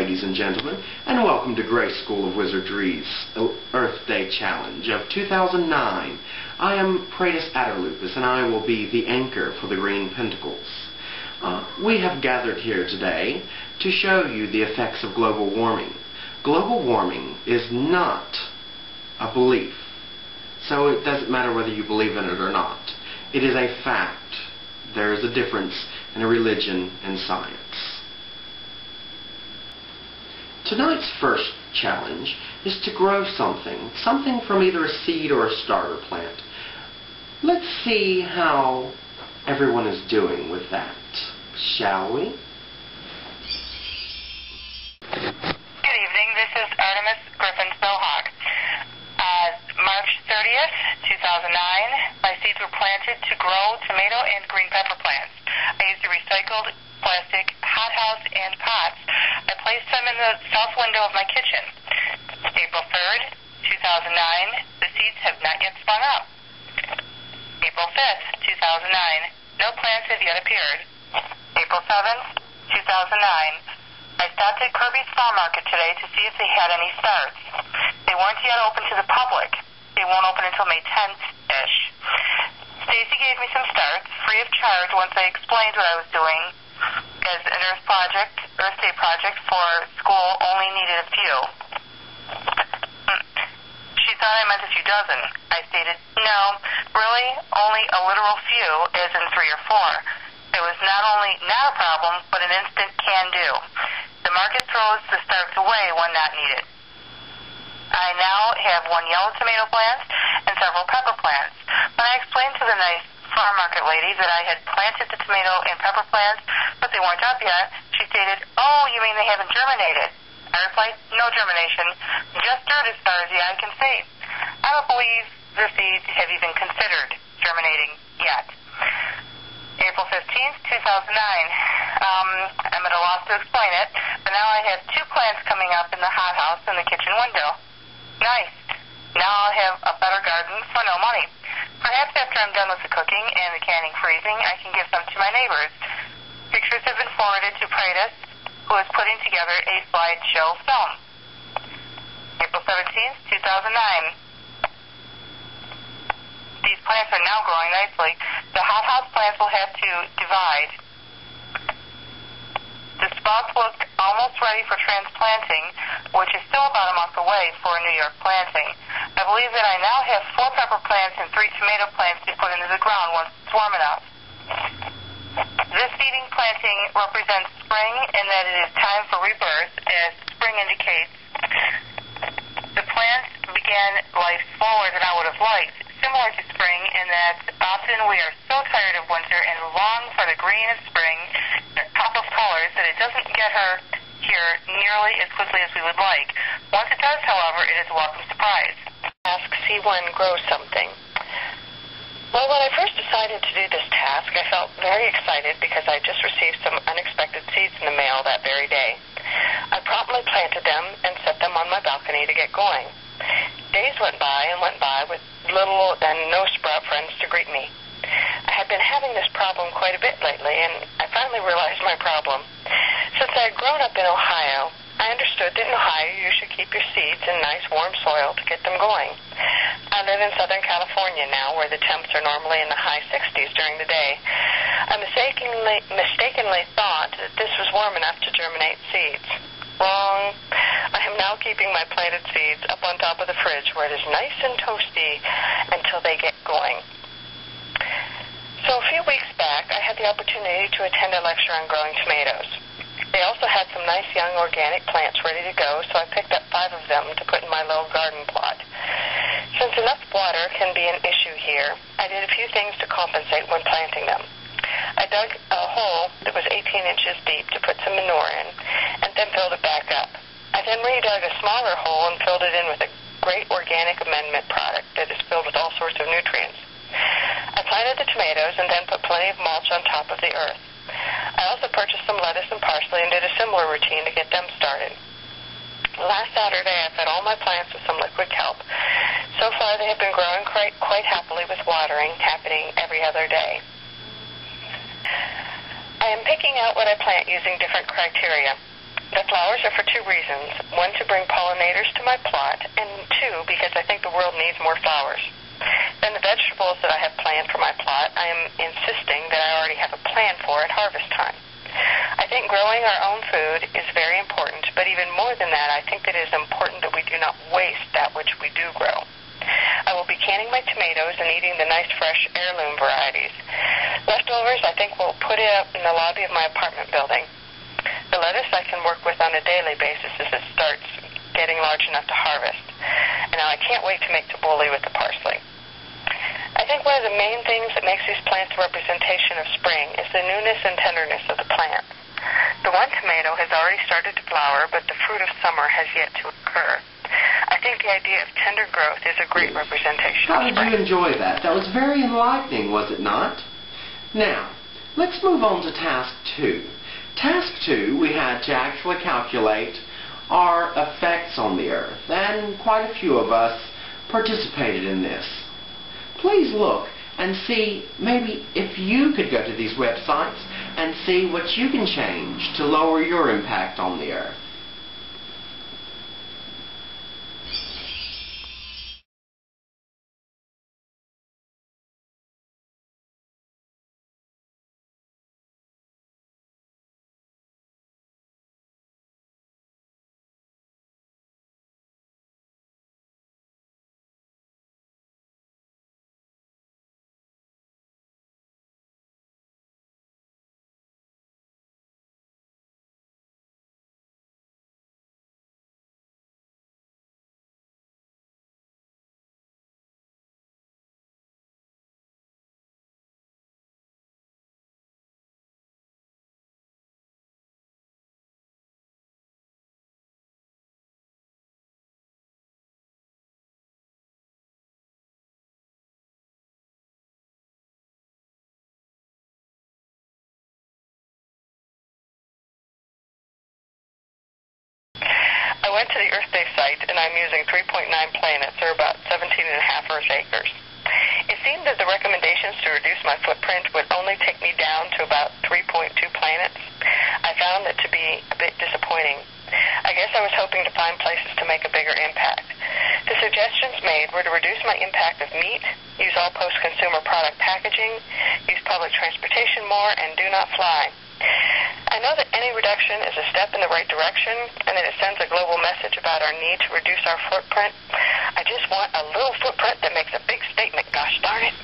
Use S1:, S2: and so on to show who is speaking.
S1: ladies and gentlemen, and welcome to Grace School of Wizardry's Earth Day Challenge of 2009. I am Praetus Adderlupus, and I will be the anchor for the Green Pentacles. We have gathered here today to show you the effects of global warming. Global warming is not a belief, so it doesn't matter whether you believe in it or not. It is a fact. There is a difference in a religion and science. Tonight's first challenge is to grow something from either a seed or a starter plant. Let's see how everyone is doing with that, shall we?
S2: Good evening, this is Artemis Griffin Spellhawk. March 30th, 2009, my seeds were planted to grow tomato and green pepper plants. I used a recycled plastic hothouse and pots. I placed them in the south window of my kitchen. April 3rd, 2009, the seeds have not yet sprung up. April 5th, 2009, no plants have yet appeared. April 7th, 2009, I stopped at Kirby's Farm Market today to see if they had any starts. They weren't yet open to the public. They won't open until May 10th-ish. Stacy gave me some starts, free of charge, once I explained what I was doing, as an Earth Day project for school only needed a few. She thought I meant a few dozen. I stated, no, really, only a literal few, as in 3 or 4. It was not only not a problem, but an instant can-do. The market throws the starts away when not needed. I now have 1 yellow tomato plant and several pepper plants. When I explained to the nice farm market lady that I had planted the tomato and pepper plants, but they weren't up yet, she stated, oh, you mean they haven't germinated? I replied, no germination, just dirt as far as the eye can see. I don't believe the seeds have even considered germinating yet. April 15th, 2009. I'm at a loss to explain it, but now I have 2 plants coming up in the hothouse in the kitchen window. Nice. Now I'll have a better garden for no money. Perhaps after I'm done with the cooking and the canning freezing, I can give some to my neighbors. Pictures have been forwarded to Praetus, who is putting together a slideshow film. April 17th, 2009. These plants are now growing nicely. The hothouse plants will have to divide. The sprouts look almost ready for transplanting, which is still about a month away for a New York planting. I believe that I now have 4 pepper plants and 3 tomato plants to put into the ground once it's warm enough. This seeding planting represents spring and that it is time for rebirth, as spring indicates. The plants began life slower than I would have liked, similar to spring in that often we are so tired of winter and long for the green of spring, the pop of colors, that it doesn't get her here nearly as quickly as we would like. Once it does, however, it is a welcome surprise. Task C1, grow something. Well, when I first decided to do this task, I felt very excited because I just received some unexpected seeds in the mail that very day. I promptly planted them and set them on my balcony to get going. Days went by with little and no sprout friends to greet me. I had been having this problem quite a bit lately, and I finally realized my problem. Since I had grown up in Ohio, I understood that in Ohio you should keep your seeds in nice warm soil to get them going. I live in Southern California now, where the temps are normally in the high 60s during the day. I mistakenly thought that this was warm enough to germinate seeds. Wrong. I am now keeping my planted seeds up on top of the fridge where it is nice and toasty until they get going. So a few weeks back, I had the opportunity to attend a lecture on growing tomatoes. They also had some nice young organic plants ready to go, so I picked up 5 of them to put in my little garden plot. Since enough water can be an issue here, I did a few things to compensate when planting them. I dug a hole that was 18 inches deep to put some manure in, and then filled it back up. I then redug a smaller hole and filled it in with a great organic amendment product that is filled with all sorts of nutrients. I planted the tomatoes and then put plenty of mulch on top of the earth. I also purchased some lettuce and parsley and did a similar routine to get them started. Last Saturday, I fed all my plants with some liquid kelp. So far, they have been growing quite happily with watering happening every other day. I am picking out what I plant using different criteria. The flowers are for two reasons. One, to bring pollinators to my plot, and two, because I think the world needs more flowers. Then the vegetables that I have planned for my plot, I am insisting that I already have a plan for at harvest time. I think growing our own food is very important, but even more than that, I think that it is important that we do not waste that which we do grow. I will be canning my tomatoes and eating the nice fresh heirloom varieties. Leftovers, I think, will put it up in the lobby of my apartment building. The lettuce I can work with on a daily basis as it starts getting large enough to harvest. And now I can't wait to make tabbouleh with the parsley. I think one of the main things that makes these plants a representation of spring is the newness and tenderness of the plant. The one tomato has already started to flower, but the fruit of summer has yet to occur. I think the idea of tender growth is a great representation
S1: How
S2: of spring.
S1: did you enjoy that? That was very enlightening, was it not? Now, let's move on to task 2. Task 2, we had to actually calculate our effects on the earth, and quite a few of us participated in this. Please look and see maybe if you could go to these websites and see what you can change to lower your impact on the earth.
S2: I went to the Earth Day site, and I'm using 3.9 planets, or about 17.5 Earth acres. It seemed that the recommendations to reduce my footprint would only take me down to about 3.2 planets. I found that to be a bit disappointing. I guess I was hoping to find places to make a bigger impact. The suggestions made were to reduce my impact of meat, use all post-consumer product packaging, use public transportation more, and do not fly. I know that any reduction is a step in the right direction and that it sends a global message about our need to reduce our footprint. I just want a little footprint that makes a big statement, gosh darn it.